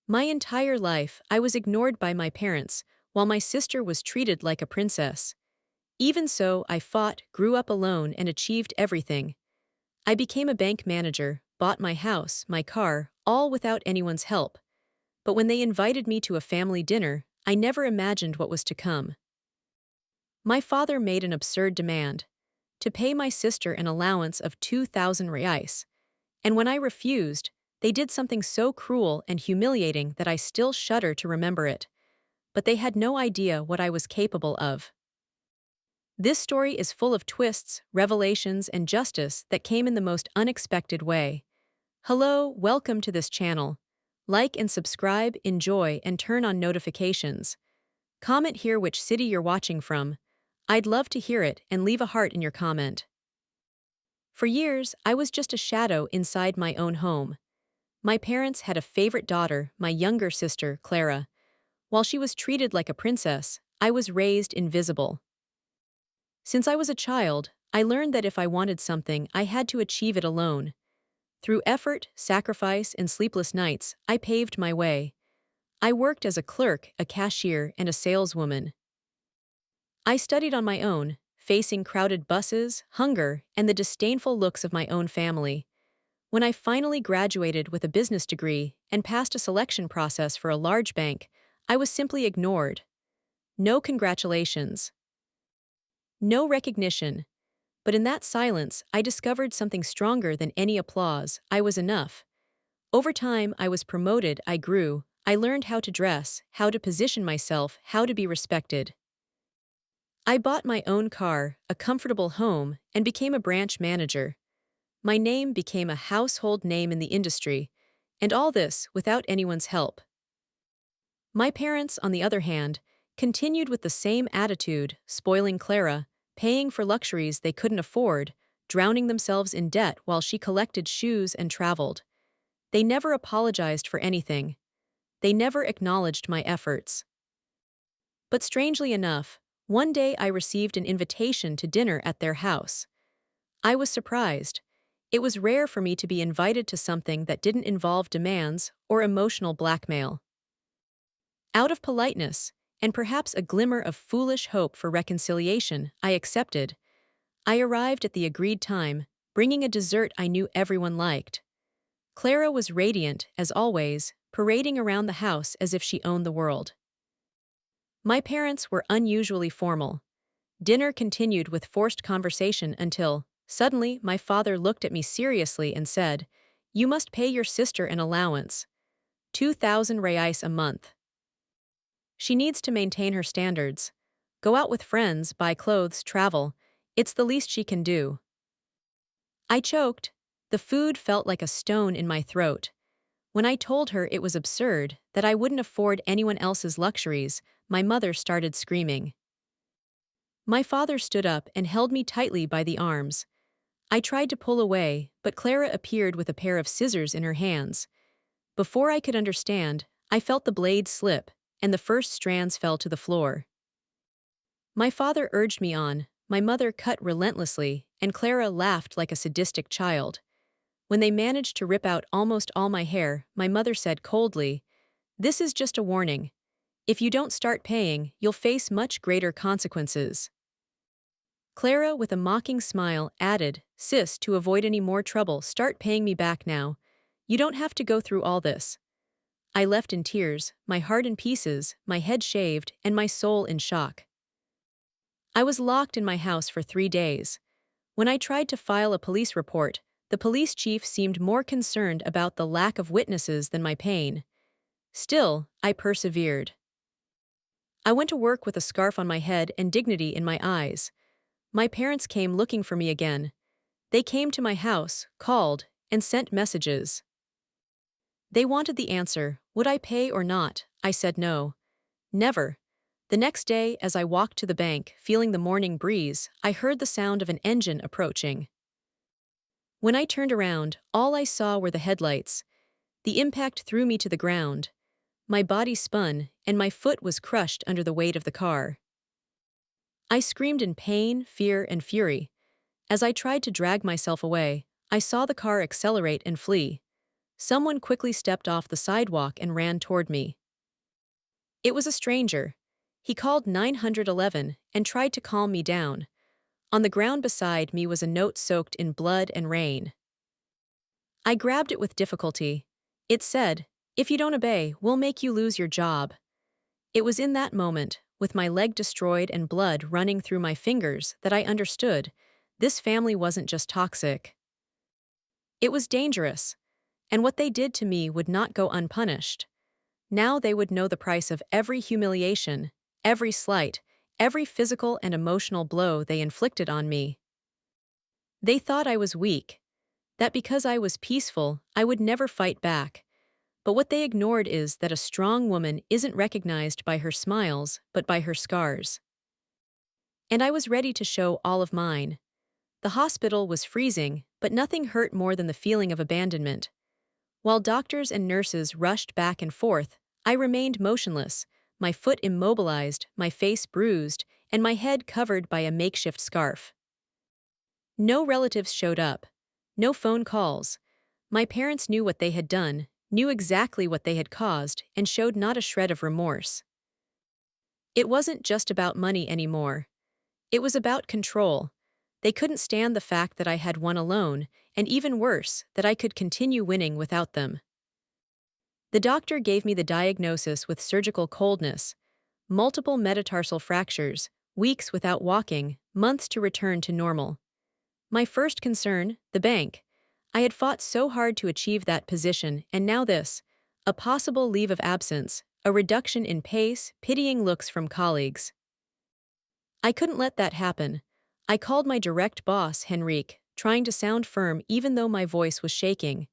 My entire life, I was ignored by my parents, while my sister was treated like a princess. Even so, I fought, grew up alone, and achieved everything. I became a bank manager, bought my house, my car, all without anyone's help. But when they invited me to a family dinner, I never imagined what was to come. My father made an absurd demand to pay my sister an allowance of 2,000 reais. And when I refused, they did something so cruel and humiliating that I still shudder to remember it. But they had no idea what I was capable of. This story is full of twists, revelations, and justice that came in the most unexpected way. Hello, welcome to this channel. Like and subscribe, enjoy, and turn on notifications. Comment here which city you're watching from. I'd love to hear it, and leave a heart in your comment. For years, I was just a shadow inside my own home. My parents had a favorite daughter, my younger sister, Clara. While she was treated like a princess, I was raised invisible. Since I was a child, I learned that if I wanted something, I had to achieve it alone. Through effort, sacrifice, and sleepless nights, I paved my way. I worked as a clerk, a cashier, and a saleswoman. I studied on my own, facing crowded buses, hunger, and the disdainful looks of my own family. When I finally graduated with a business degree and passed a selection process for a large bank, I was simply ignored. No congratulations. No recognition. But in that silence, I discovered something stronger than any applause. I was enough. Over time, I was promoted, I grew, I learned how to dress, how to position myself, how to be respected. I bought my own car, a comfortable home, and became a branch manager. My name became a household name in the industry, and all this without anyone's help. My parents, on the other hand, continued with the same attitude, spoiling Clara, paying for luxuries they couldn't afford, drowning themselves in debt while she collected shoes and traveled. They never apologized for anything. They never acknowledged my efforts. But strangely enough, one day I received an invitation to dinner at their house. I was surprised. It was rare for me to be invited to something that didn't involve demands or emotional blackmail. Out of politeness, and perhaps a glimmer of foolish hope for reconciliation, I accepted. I arrived at the agreed time, bringing a dessert I knew everyone liked. Clara was radiant, as always, parading around the house as if she owned the world. My parents were unusually formal. Dinner continued with forced conversation until, suddenly, my father looked at me seriously and said, "You must pay your sister an allowance. 2,000 reais a month. She needs to maintain her standards. Go out with friends, buy clothes, travel. It's the least she can do." I choked. The food felt like a stone in my throat. When I told her it was absurd, that I wouldn't afford anyone else's luxuries, my mother started screaming. My father stood up and held me tightly by the arms. I tried to pull away, but Clara appeared with a pair of scissors in her hands. Before I could understand, I felt the blade slip, and the first strands fell to the floor. My father urged me on, my mother cut relentlessly, and Clara laughed like a sadistic child. When they managed to rip out almost all my hair, my mother said coldly, "This is just a warning. If you don't start paying, you'll face much greater consequences." Clara, with a mocking smile, added, "Sis, to avoid any more trouble, start paying me back now. You don't have to go through all this." I left in tears, my heart in pieces, my head shaved, and my soul in shock. I was locked in my house for 3 days. When I tried to file a police report, the police chief seemed more concerned about the lack of witnesses than my pain. Still, I persevered. I went to work with a scarf on my head and dignity in my eyes. My parents came looking for me again. They came to my house, called, and sent messages. They wanted the answer, would I pay or not? I said no. Never. The next day, as I walked to the bank, feeling the morning breeze, I heard the sound of an engine approaching. When I turned around, all I saw were the headlights. The impact threw me to the ground. My body spun, and my foot was crushed under the weight of the car. I screamed in pain, fear, and fury. As I tried to drag myself away, I saw the car accelerate and flee. someone quickly stepped off the sidewalk and ran toward me. It was a stranger. He called 911 and tried to calm me down. On the ground beside me was a note soaked in blood and rain. I grabbed it with difficulty. It said, "If you don't obey, we'll make you lose your job." It was in that moment, with my leg destroyed and blood running through my fingers, that I understood this family wasn't just toxic. It was dangerous, and what they did to me would not go unpunished. Now they would know the price of every humiliation, every slight, every physical and emotional blow they inflicted on me. They thought I was weak, that because I was peaceful, I would never fight back. But what they ignored is that a strong woman isn't recognized by her smiles, but by her scars. And I was ready to show all of mine. The hospital was freezing, but nothing hurt more than the feeling of abandonment. While doctors and nurses rushed back and forth, I remained motionless, my foot immobilized, my face bruised, and my head covered by a makeshift scarf. No relatives showed up. No phone calls. My parents knew what they had done, knew exactly what they had caused, and showed not a shred of remorse. It wasn't just about money anymore. It was about control. They couldn't stand the fact that I had won alone, and even worse, that I could continue winning without them. The doctor gave me the diagnosis with surgical coldness, multiple metatarsal fractures, weeks without walking, months to return to normal. My first concern, the bank. I had fought so hard to achieve that position, and now this. A possible leave of absence, a reduction in pace, pitying looks from colleagues. I couldn't let that happen. I called my direct boss, Henrique, trying to sound firm even though my voice was shaking.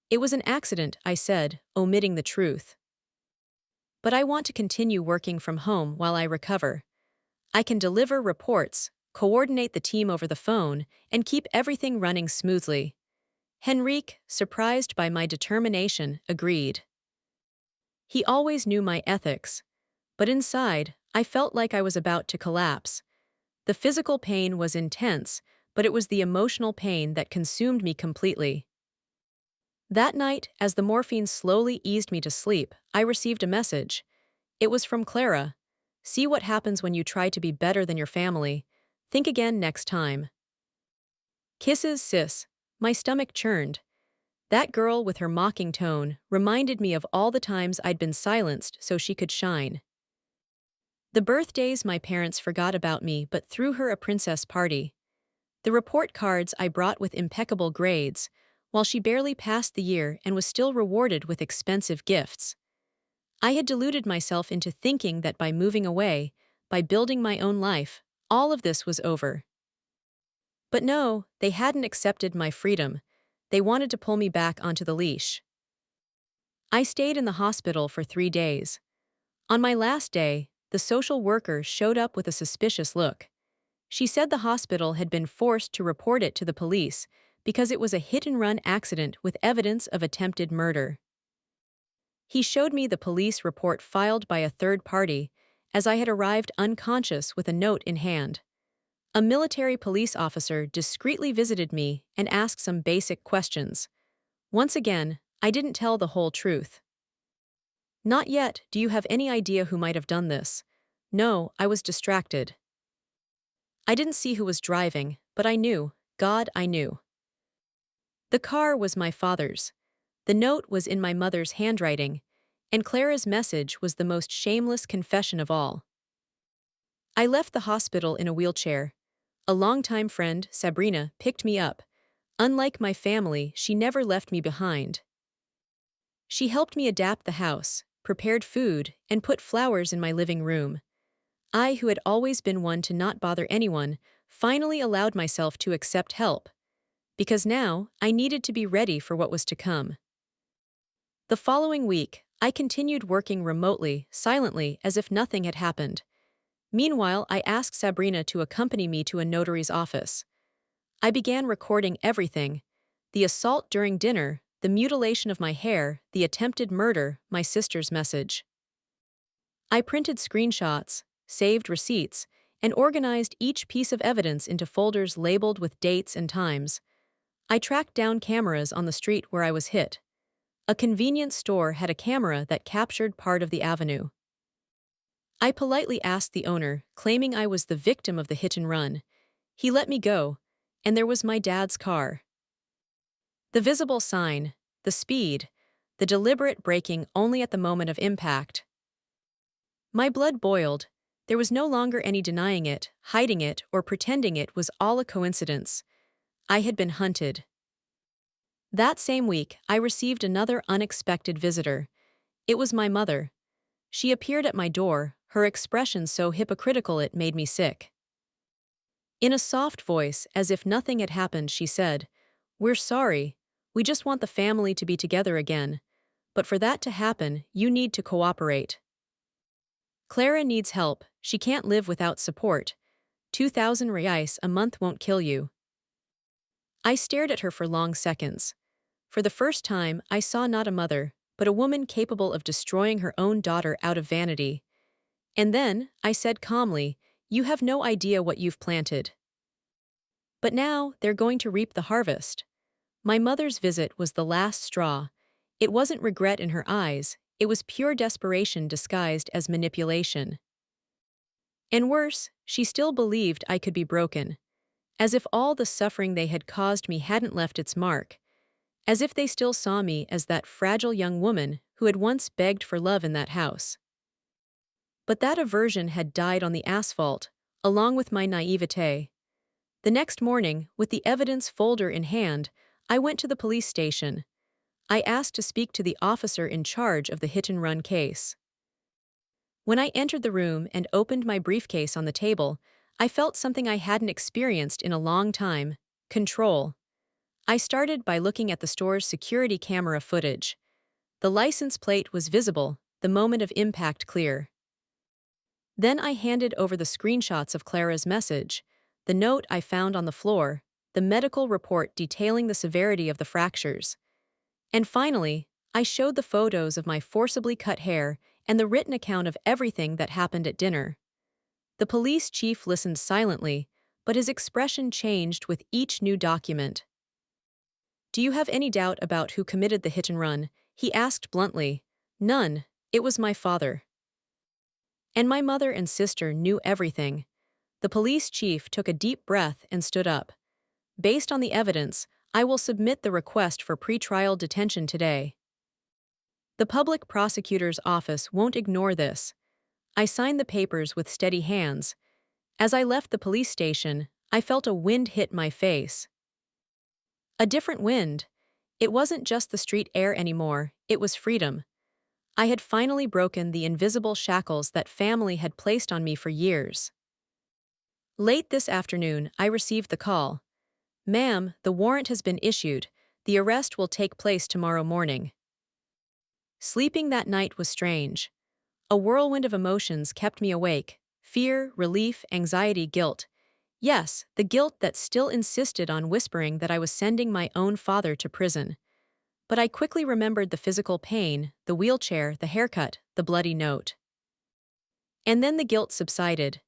It was an accident, I said, omitting the truth. But I want to continue working from home while I recover. I can deliver reports, coordinate the team over the phone, and keep everything running smoothly. Henrique, surprised by my determination, agreed. He always knew my ethics, but inside, I felt like I was about to collapse. The physical pain was intense, but it was the emotional pain that consumed me completely. That night, as the morphine slowly eased me to sleep, I received a message. It was from Clara. "See what happens when you try to be better than your family. Think again next time." Kisses, sis. My stomach churned. That girl with her mocking tone reminded me of all the times I'd been silenced so she could shine. The birthdays my parents forgot about me but threw her a princess party. The report cards I brought with impeccable grades, while she barely passed the year and was still rewarded with expensive gifts. I had deluded myself into thinking that by moving away, by building my own life, all of this was over. But no, they hadn't accepted my freedom. They wanted to pull me back onto the leash. I stayed in the hospital for 3 days. On my last day, the social worker showed up with a suspicious look. She said the hospital had been forced to report it to the police because it was a hit-and-run accident with evidence of attempted murder. He showed me the police report filed by a third party, as I had arrived unconscious with a note in hand. A military police officer discreetly visited me and asked some basic questions. Once again, I didn't tell the whole truth. "Not yet. Do you have any idea who might have done this?" "No, I was distracted." I didn't see who was driving, but I knew. God, I knew. The car was my father's. The note was in my mother's handwriting, and Clara's message was the most shameless confession of all. I left the hospital in a wheelchair. A longtime friend, Sabrina, picked me up. Unlike my family, she never left me behind. She helped me adapt the house, prepared food, and put flowers in my living room. I, who had always been one to not bother anyone, finally allowed myself to accept help. Because now, I needed to be ready for what was to come. The following week, I continued working remotely, silently, as if nothing had happened. Meanwhile, I asked Sabrina to accompany me to a notary's office. I began recording everything: the assault during dinner, the mutilation of my hair, the attempted murder, my sister's message. I printed screenshots, saved receipts, and organized each piece of evidence into folders labeled with dates and times. I tracked down cameras on the street where I was hit. A convenience store had a camera that captured part of the avenue. I politely asked the owner, claiming I was the victim of the hit and run. He let me go, and there was my dad's car. The visible sign, the speed, the deliberate braking only at the moment of impact. My blood boiled. There was no longer any denying it, hiding it, or pretending it was all a coincidence. I had been hunted. That same week, I received another unexpected visitor. It was my mother. She appeared at my door, her expression so hypocritical it made me sick. In a soft voice, as if nothing had happened, she said, "We're sorry. We just want the family to be together again. But for that to happen, you need to cooperate. Clara needs help. She can't live without support. 2,000 reais a month won't kill you." I stared at her for long seconds. For the first time, I saw not a mother, but a woman capable of destroying her own daughter out of vanity. And then, I said calmly, "You have no idea what you've planted. But now, they're going to reap the harvest." My mother's visit was the last straw. It wasn't regret in her eyes, it was pure desperation disguised as manipulation. And worse, she still believed I could be broken. As if all the suffering they had caused me hadn't left its mark. As if they still saw me as that fragile young woman who had once begged for love in that house. But that aversion had died on the asphalt, along with my naivete. The next morning, with the evidence folder in hand, I went to the police station. I asked to speak to the officer in charge of the hit-and-run case. When I entered the room and opened my briefcase on the table, I felt something I hadn't experienced in a long time: control. I started by looking at the store's security camera footage. The license plate was visible, the moment of impact clear. Then I handed over the screenshots of Clara's message, the note I found on the floor, the medical report detailing the severity of the fractures. And finally, I showed the photos of my forcibly cut hair and the written account of everything that happened at dinner. The police chief listened silently, but his expression changed with each new document. "Do you have any doubt about who committed the hit and run?" he asked bluntly. "None. It was my father." And my mother and sister knew everything. The police chief took a deep breath and stood up. "Based on the evidence, I will submit the request for pretrial detention today. The public prosecutor's office won't ignore this." I signed the papers with steady hands. As I left the police station, I felt a wind hit my face. A different wind. It wasn't just the street air anymore, it was freedom. I had finally broken the invisible shackles that family had placed on me for years. Late this afternoon, I received the call. "Ma'am, the warrant has been issued. The arrest will take place tomorrow morning." Sleeping that night was strange. A whirlwind of emotions kept me awake: fear, relief, anxiety, guilt. Yes, the guilt that still insisted on whispering that I was sending my own father to prison. But I quickly remembered the physical pain, the wheelchair, the haircut, the bloody note. And then the guilt subsided.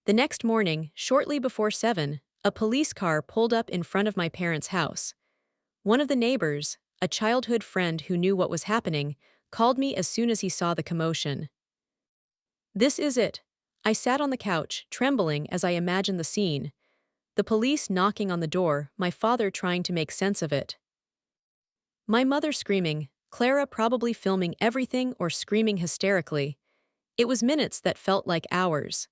The next morning, shortly before 7, a police car pulled up in front of my parents' house. One of the neighbors, a childhood friend who knew what was happening, called me as soon as he saw the commotion. "This is it." I sat on the couch, trembling as I imagined the scene. The police knocking on the door, my father trying to make sense of it. My mother screaming, Clara probably filming everything or screaming hysterically. It was minutes that felt like hours.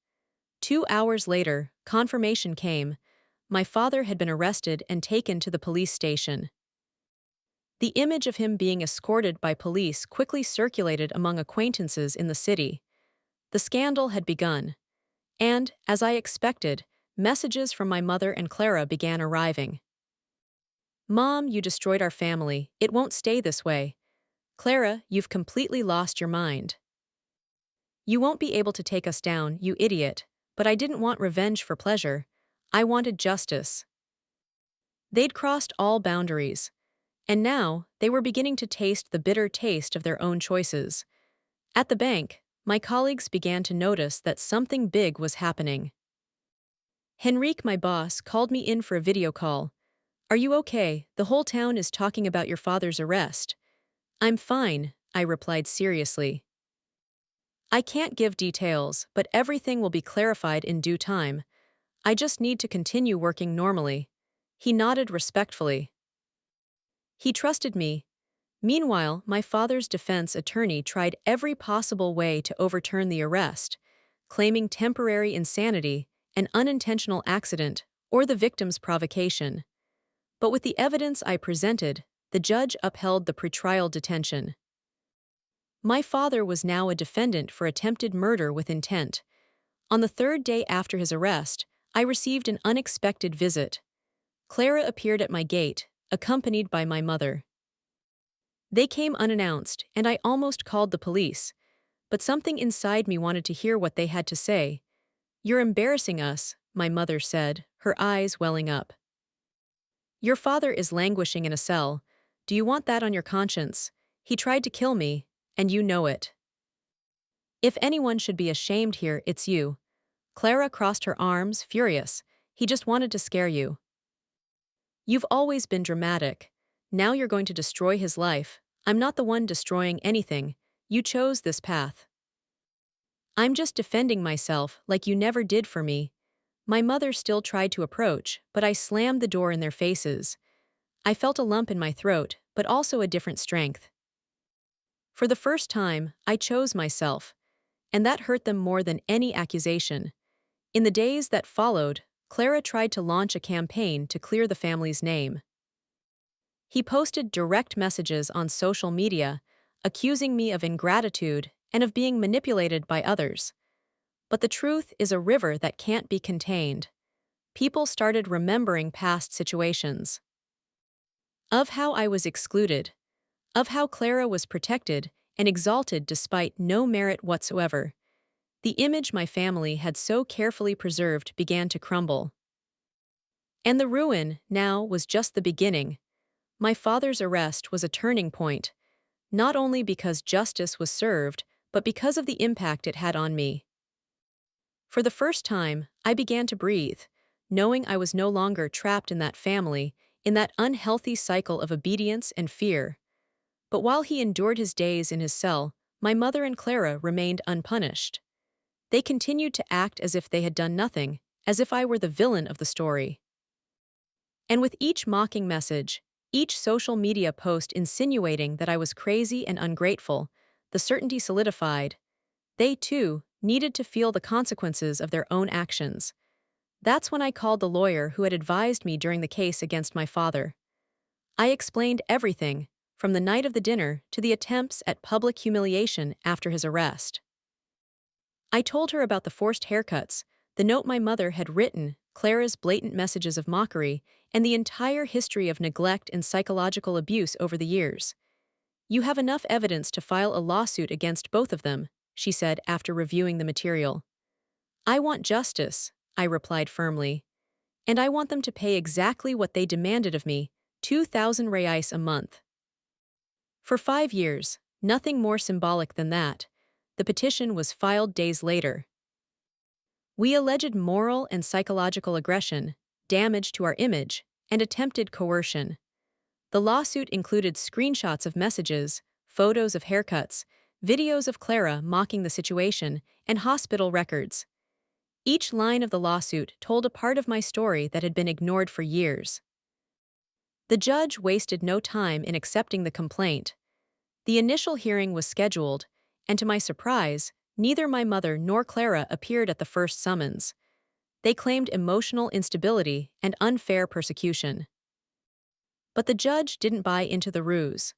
2 hours later, confirmation came. My father had been arrested and taken to the police station. The image of him being escorted by police quickly circulated among acquaintances in the city. The scandal had begun. And, as I expected, messages from my mother and Clara began arriving. "Mom, you destroyed our family. It won't stay this way." "Clara, you've completely lost your mind." "You won't be able to take us down, you idiot." But I didn't want revenge for pleasure. I wanted justice. They'd crossed all boundaries. And now, they were beginning to taste the bitter taste of their own choices. At the bank, my colleagues began to notice that something big was happening. Henrique, my boss, called me in for a video call. "Are you okay? The whole town is talking about your father's arrest." I'm fine, I replied seriously. I can't give details, but everything will be clarified in due time. I just need to continue working normally. He nodded respectfully. He trusted me. Meanwhile, my father's defense attorney tried every possible way to overturn the arrest, claiming temporary insanity, an unintentional accident, or the victim's provocation. But with the evidence I presented, the judge upheld the pretrial detention. My father was now a defendant for attempted murder with intent. On the third day after his arrest, I received an unexpected visit. Clara appeared at my gate, accompanied by my mother. They came unannounced, and I almost called the police, but something inside me wanted to hear what they had to say. "You're embarrassing us," my mother said, her eyes welling up. "Your father is languishing in a cell. Do you want that on your conscience? He tried to kill me, and you know it. If anyone should be ashamed here, it's you." Clara crossed her arms, furious. "He just wanted to scare you. You've always been dramatic. Now you're going to destroy his life. I'm not the one destroying anything. You chose this path. I'm just defending myself like you never did for me." My mother still tried to approach, but I slammed the door in their faces. I felt a lump in my throat, but also a different strength. For the first time, I chose myself, and that hurt them more than any accusation. In the days that followed, Clara tried to launch a campaign to clear the family's name. He posted direct messages on social media, accusing me of ingratitude and of being manipulated by others. But the truth is a river that can't be contained. People started remembering past situations. Of how I was excluded. Of how Clara was protected and exalted despite no merit whatsoever. The image my family had so carefully preserved began to crumble. And the ruin, now, was just the beginning. My father's arrest was a turning point, not only because justice was served, but because of the impact it had on me. For the first time, I began to breathe, knowing I was no longer trapped in that family, in that unhealthy cycle of obedience and fear. But while he endured his days in his cell, my mother and Clara remained unpunished. They continued to act as if they had done nothing, as if I were the villain of the story. And with each mocking message, each social media post insinuating that I was crazy and ungrateful, the certainty solidified. They, too, needed to feel the consequences of their own actions. That's when I called the lawyer who had advised me during the case against my father. I explained everything, from the night of the dinner to the attempts at public humiliation after his arrest. I told her about the forced haircuts, the note my mother had written, Clara's blatant messages of mockery, and the entire history of neglect and psychological abuse over the years. "You have enough evidence to file a lawsuit against both of them," she said after reviewing the material. "I want justice," I replied firmly. "And I want them to pay exactly what they demanded of me, 2,000 reais a month." For 5 years, nothing more symbolic than that. The petition was filed days later. We alleged moral and psychological aggression, damage to our image, and attempted coercion. The lawsuit included screenshots of messages, photos of haircuts, videos of Clara mocking the situation, and hospital records. Each line of the lawsuit told a part of my story that had been ignored for years. The judge wasted no time in accepting the complaint. The initial hearing was scheduled, and to my surprise, neither my mother nor Clara appeared at the first summons. They claimed emotional instability and unfair persecution. But the judge didn't buy into the ruse.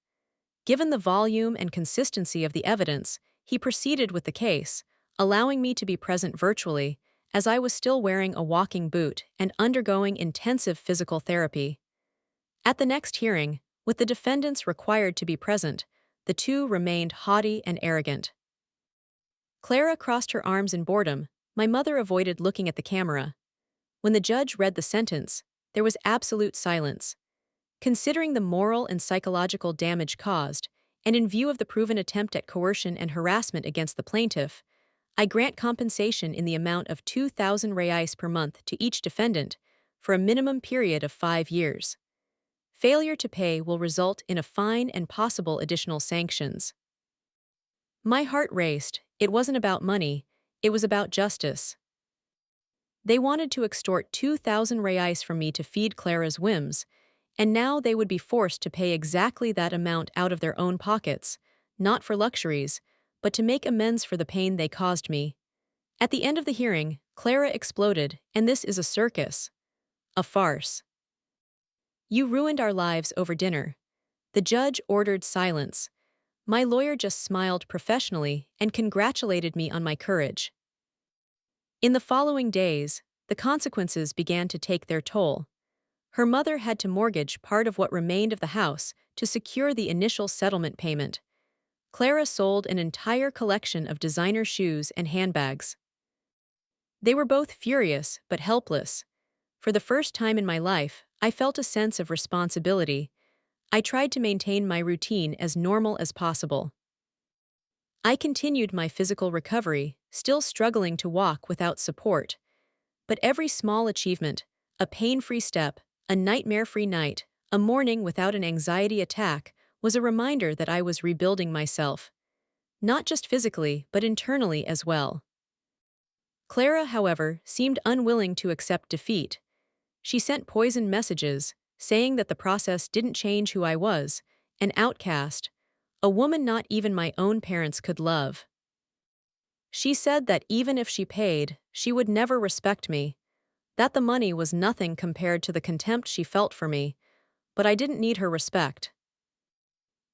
Given the volume and consistency of the evidence, he proceeded with the case, allowing me to be present virtually, as I was still wearing a walking boot and undergoing intensive physical therapy. At the next hearing, with the defendants required to be present, the two remained haughty and arrogant. Clara crossed her arms in boredom. My mother avoided looking at the camera. When the judge read the sentence, there was absolute silence. Considering the moral and psychological damage caused, and in view of the proven attempt at coercion and harassment against the plaintiff, I grant compensation in the amount of 2,000 reais per month to each defendant, for a minimum period of 5 years. Failure to pay will result in a fine and possible additional sanctions. My heart raced. It wasn't about money, it was about justice. They wanted to extort 2,000 reais from me to feed Clara's whims, and now they would be forced to pay exactly that amount out of their own pockets, not for luxuries, but to make amends for the pain they caused me. At the end of the hearing, Clara exploded, and this is a circus. A farce. You ruined our lives over dinner. The judge ordered silence. My lawyer just smiled professionally and congratulated me on my courage. In the following days, the consequences began to take their toll. Her mother had to mortgage part of what remained of the house to secure the initial settlement payment. Clara sold an entire collection of designer shoes and handbags. They were both furious but helpless. For the first time in my life, I felt a sense of responsibility. I tried to maintain my routine as normal as possible. I continued my physical recovery, still struggling to walk without support. But every small achievement, a pain-free step, a nightmare-free night, a morning without an anxiety attack, was a reminder that I was rebuilding myself. Not just physically, but internally as well. Clara, however, seemed unwilling to accept defeat. She sent poisoned messages, saying that the process didn't change who I was, an outcast, a woman not even my own parents could love. She said that even if she paid, she would never respect me, that the money was nothing compared to the contempt she felt for me, but I didn't need her respect.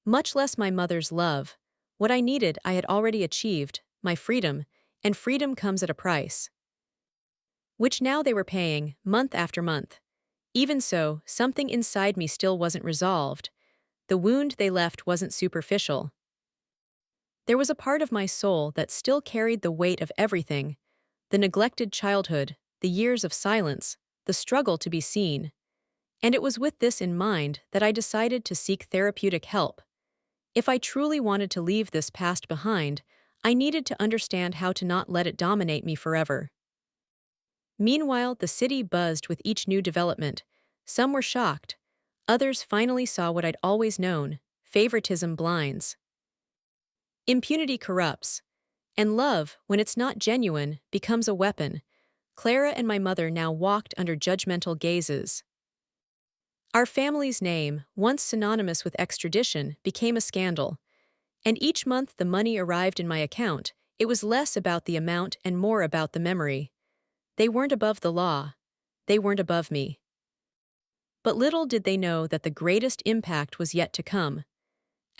Much less my mother's love. What I needed I had already achieved, my freedom, and freedom comes at a price. Which now they were paying, month after month. Even so, something inside me still wasn't resolved. The wound they left wasn't superficial. There was a part of my soul that still carried the weight of everything: the neglected childhood, the years of silence, the struggle to be seen. And it was with this in mind that I decided to seek therapeutic help. If I truly wanted to leave this past behind, I needed to understand how to not let it dominate me forever. Meanwhile, the city buzzed with each new development. Some were shocked. Others finally saw what I'd always known: favoritism blinds. Impunity corrupts. And love, when it's not genuine, becomes a weapon. Clara and my mother now walked under judgmental gazes. Our family's name, once synonymous with extradition, became a scandal. And each month the money arrived in my account, it was less about the amount and more about the memory. They weren't above the law. They weren't above me. But little did they know that the greatest impact was yet to come.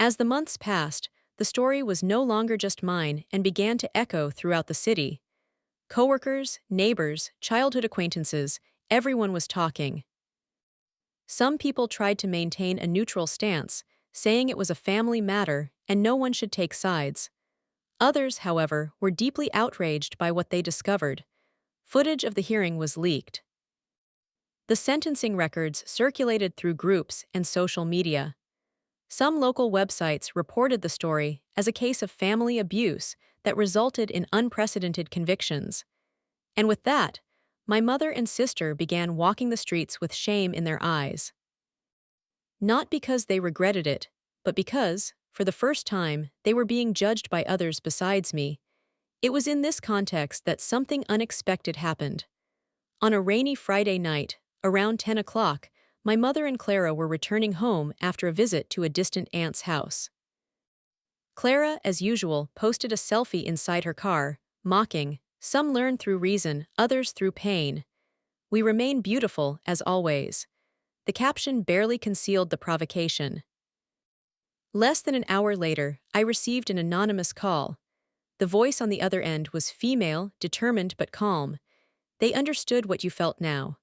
As the months passed, the story was no longer just mine and began to echo throughout the city. Coworkers, neighbors, childhood acquaintances, everyone was talking. Some people tried to maintain a neutral stance, saying it was a family matter and no one should take sides. Others, however, were deeply outraged by what they discovered. Footage of the hearing was leaked. The sentencing records circulated through groups and social media. Some local websites reported the story as a case of family abuse that resulted in unprecedented convictions. And with that, my mother and sister began walking the streets with shame in their eyes. Not because they regretted it, but because, for the first time, they were being judged by others besides me. It was in this context that something unexpected happened. On a rainy Friday night, around 10 o'clock, my mother and Clara were returning home after a visit to a distant aunt's house. Clara, as usual, posted a selfie inside her car, mocking, "Some learn through reason, others through pain. We remain beautiful, as always." The caption barely concealed the provocation. Less than an hour later, I received an anonymous call. The voice on the other end was female, determined but calm. "They understood what you felt now.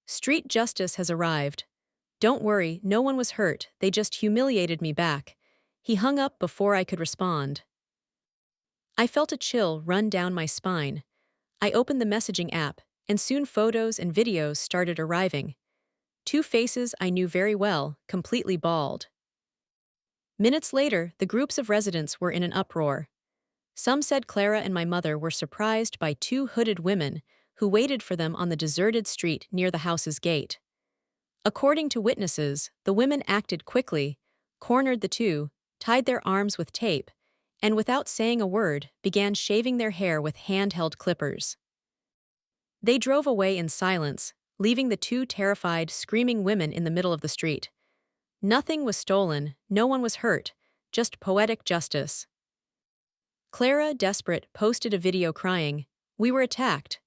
Street justice has arrived. Don't worry, no one was hurt, they just humiliated me back." He hung up before I could respond. I felt a chill run down my spine. I opened the messaging app, and soon photos and videos started arriving. Two faces I knew very well, completely bald. Minutes later, the groups of residents were in an uproar. Some said Clara and my mother were surprised by two hooded women who waited for them on the deserted street near the house's gate. According to witnesses, the women acted quickly, cornered the two, tied their arms with tape, and without saying a word, began shaving their hair with handheld clippers. They drove away in silence, leaving the two terrified, screaming women in the middle of the street. Nothing was stolen, no one was hurt, just poetic justice. Clara, desperate, posted a video crying, "We were attacked.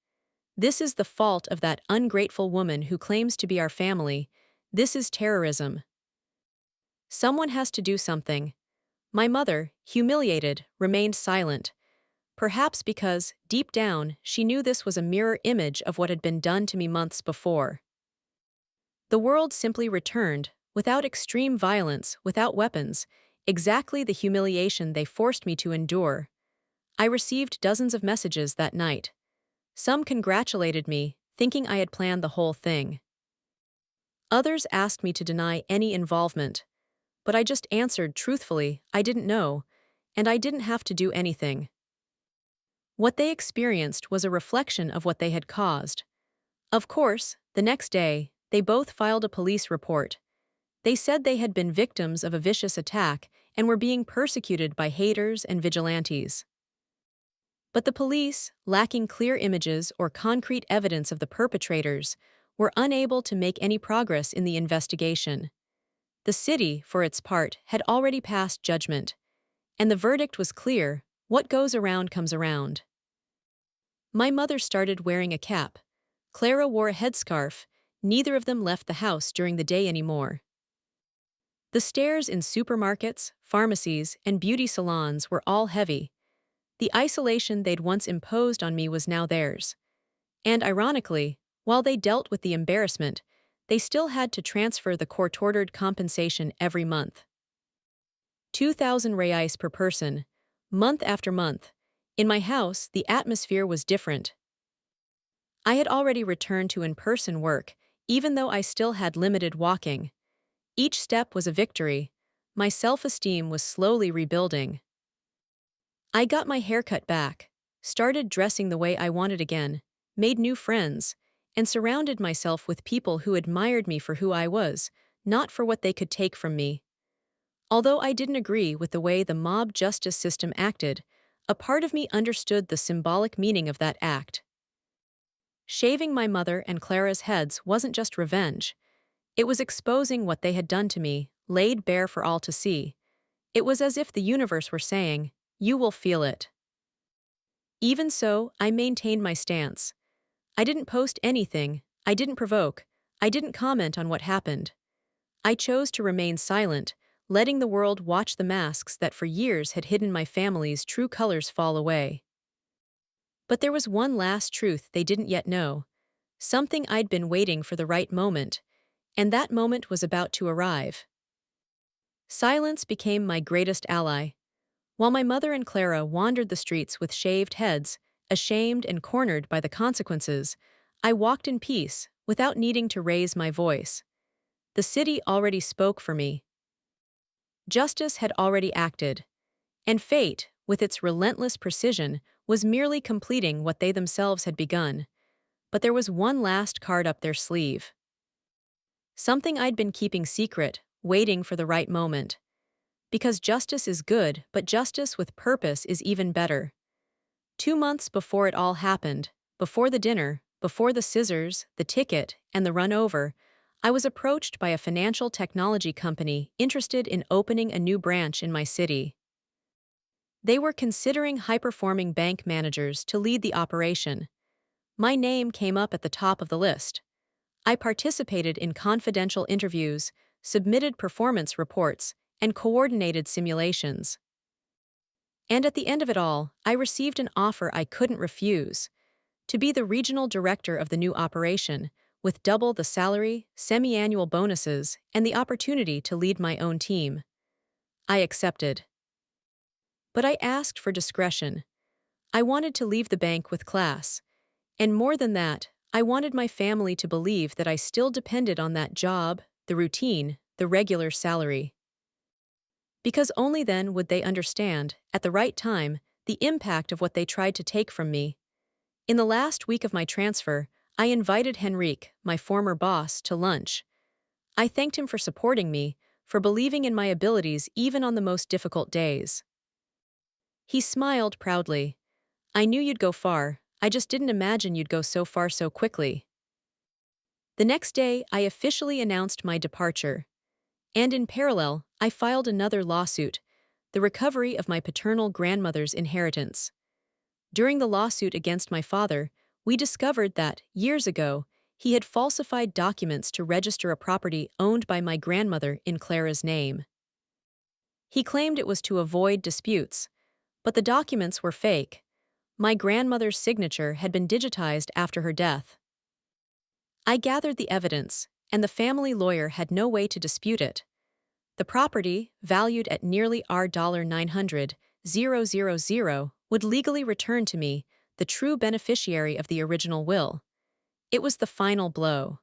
This is the fault of that ungrateful woman who claims to be our family. This is terrorism. Someone has to do something." My mother, humiliated, remained silent, perhaps because, deep down, she knew this was a mirror image of what had been done to me months before. The world simply returned, without extreme violence, without weapons, exactly the humiliation they forced me to endure. I received dozens of messages that night. Some congratulated me, thinking I had planned the whole thing. Others asked me to deny any involvement, but I just answered truthfully, I didn't know, and I didn't have to do anything. What they experienced was a reflection of what they had caused. Of course, the next day, they both filed a police report. They said they had been victims of a vicious attack and were being persecuted by haters and vigilantes. But the police, lacking clear images or concrete evidence of the perpetrators, were unable to make any progress in the investigation. The city, for its part, had already passed judgment, and the verdict was clear: what goes around comes around. My mother started wearing a cap. Clara wore a headscarf. Neither of them left the house during the day anymore. The stares in supermarkets, pharmacies, and beauty salons were all heavy. The isolation they'd once imposed on me was now theirs. And ironically, while they dealt with the embarrassment, they still had to transfer the court-ordered compensation every month. 2,000 reais per person, month after month. In my house, the atmosphere was different. I had already returned to in-person work, even though I still had limited walking. Each step was a victory. My self-esteem was slowly rebuilding. I got my haircut back, started dressing the way I wanted again, made new friends, and surrounded myself with people who admired me for who I was, not for what they could take from me. Although I didn't agree with the way the mob justice system acted, a part of me understood the symbolic meaning of that act. Shaving my mother and Clara's heads wasn't just revenge. It was exposing what they had done to me, laid bare for all to see. It was as if the universe were saying, "You will feel it." Even so, I maintained my stance. I didn't post anything, I didn't provoke, I didn't comment on what happened. I chose to remain silent, letting the world watch the masks that for years had hidden my family's true colors fall away. But there was one last truth they didn't yet know. Something I'd been waiting for the right moment, and that moment was about to arrive. Silence became my greatest ally. While my mother and Clara wandered the streets with shaved heads, ashamed and cornered by the consequences, I walked in peace, without needing to raise my voice. The city already spoke for me. Justice had already acted, and fate, with its relentless precision, was merely completing what they themselves had begun. But there was one last card up their sleeve. Something I'd been keeping secret, waiting for the right moment. Because justice is good, but justice with purpose is even better. 2 months before it all happened, before the dinner, before the scissors, the ticket, and the run over, I was approached by a financial technology company interested in opening a new branch in my city. They were considering high-performing bank managers to lead the operation. My name came up at the top of the list. I participated in confidential interviews, submitted performance reports, and coordinated simulations. And at the end of it all, I received an offer I couldn't refuse: to be the regional director of the new operation, with double the salary, semi-annual bonuses, and the opportunity to lead my own team. I accepted. But I asked for discretion. I wanted to leave the bank with class. And more than that, I wanted my family to believe that I still depended on that job, the routine, the regular salary. Because only then would they understand, at the right time, the impact of what they tried to take from me. In the last week of my transfer, I invited Henrique, my former boss, to lunch. I thanked him for supporting me, for believing in my abilities even on the most difficult days. He smiled proudly. I knew you'd go far, I just didn't imagine you'd go so far so quickly. The next day, I officially announced my departure. And in parallel, I filed another lawsuit, the recovery of my paternal grandmother's inheritance. During the lawsuit against my father, we discovered that, years ago, he had falsified documents to register a property owned by my grandmother in Clara's name. He claimed it was to avoid disputes, but the documents were fake. My grandmother's signature had been digitized after her death. I gathered the evidence, and the family lawyer had no way to dispute it. The property, valued at nearly $900,000, would legally return to me, the true beneficiary of the original will. It was the final blow.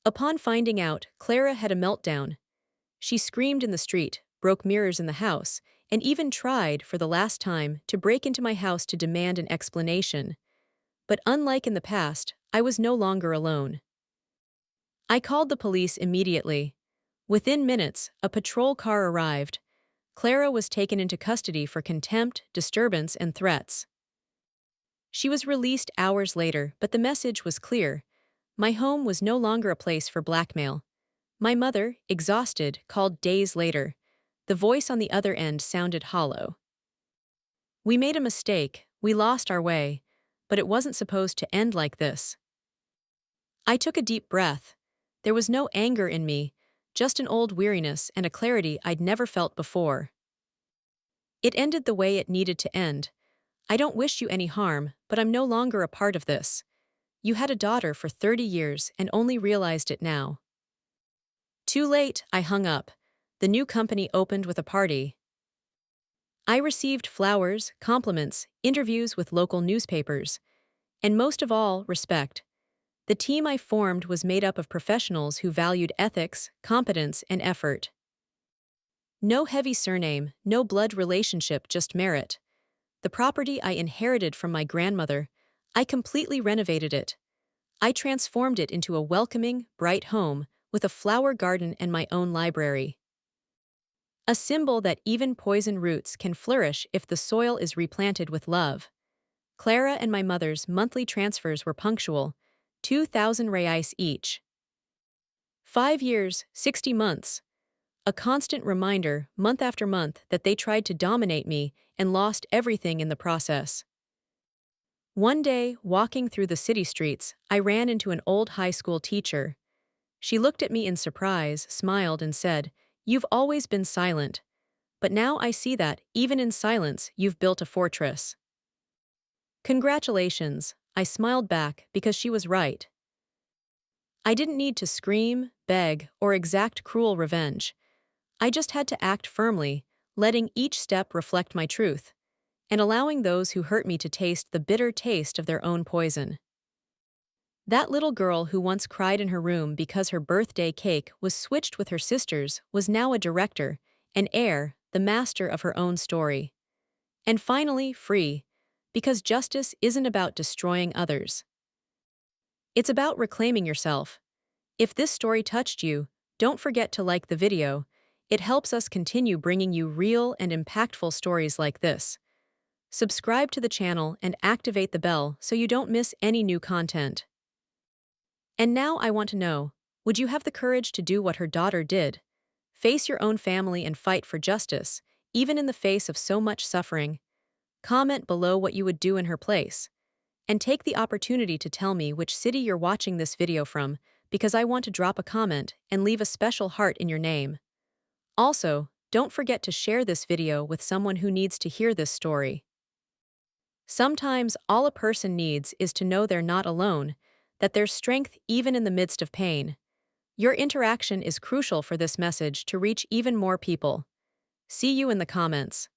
Upon finding out, Clara had a meltdown. She screamed in the street, broke mirrors in the house, and even tried, for the last time, to break into my house to demand an explanation. But unlike in the past, I was no longer alone. I called the police immediately. Within minutes, a patrol car arrived. Clara was taken into custody for contempt, disturbance, and threats. She was released hours later, but the message was clear. My home was no longer a place for blackmail. My mother, exhausted, called days later. The voice on the other end sounded hollow. We made a mistake, we lost our way, but it wasn't supposed to end like this. I took a deep breath. There was no anger in me, just an old weariness and a clarity I'd never felt before. It ended the way it needed to end. I don't wish you any harm, but I'm no longer a part of this. You had a daughter for 30 years and only realized it now. Too late, I hung up. The new company opened with a party. I received flowers, compliments, interviews with local newspapers, and most of all, respect. The team I formed was made up of professionals who valued ethics, competence, and effort. No heavy surname, no blood relationship, just merit. The property I inherited from my grandmother, I completely renovated it. I transformed it into a welcoming, bright home with a flower garden and my own library. A symbol that even poison roots can flourish if the soil is replanted with love. Clara and my mother's monthly transfers were punctual, 2,000 reais each. 5 years, 60 months. A constant reminder, month after month, that they tried to dominate me and lost everything in the process. One day, walking through the city streets, I ran into an old high school teacher. She looked at me in surprise, smiled, and said, "You've always been silent. But now I see that, even in silence, you've built a fortress." "Congratulations," I smiled back because she was right. I didn't need to scream, beg, or exact cruel revenge. I just had to act firmly, letting each step reflect my truth, and allowing those who hurt me to taste the bitter taste of their own poison. That little girl who once cried in her room because her birthday cake was switched with her sister's was now a director, an heir, the master of her own story. And finally, free, because justice isn't about destroying others. It's about reclaiming yourself. If this story touched you, don't forget to like the video. It helps us continue bringing you real and impactful stories like this. Subscribe to the channel and activate the bell so you don't miss any new content. And now I want to know, would you have the courage to do what her daughter did? Face your own family and fight for justice, even in the face of so much suffering. Comment below what you would do in her place. And take the opportunity to tell me which city you're watching this video from, because I want to drop a comment and leave a special heart in your name. Also, don't forget to share this video with someone who needs to hear this story. Sometimes all a person needs is to know they're not alone, that there's strength even in the midst of pain. Your interaction is crucial for this message to reach even more people. See you in the comments.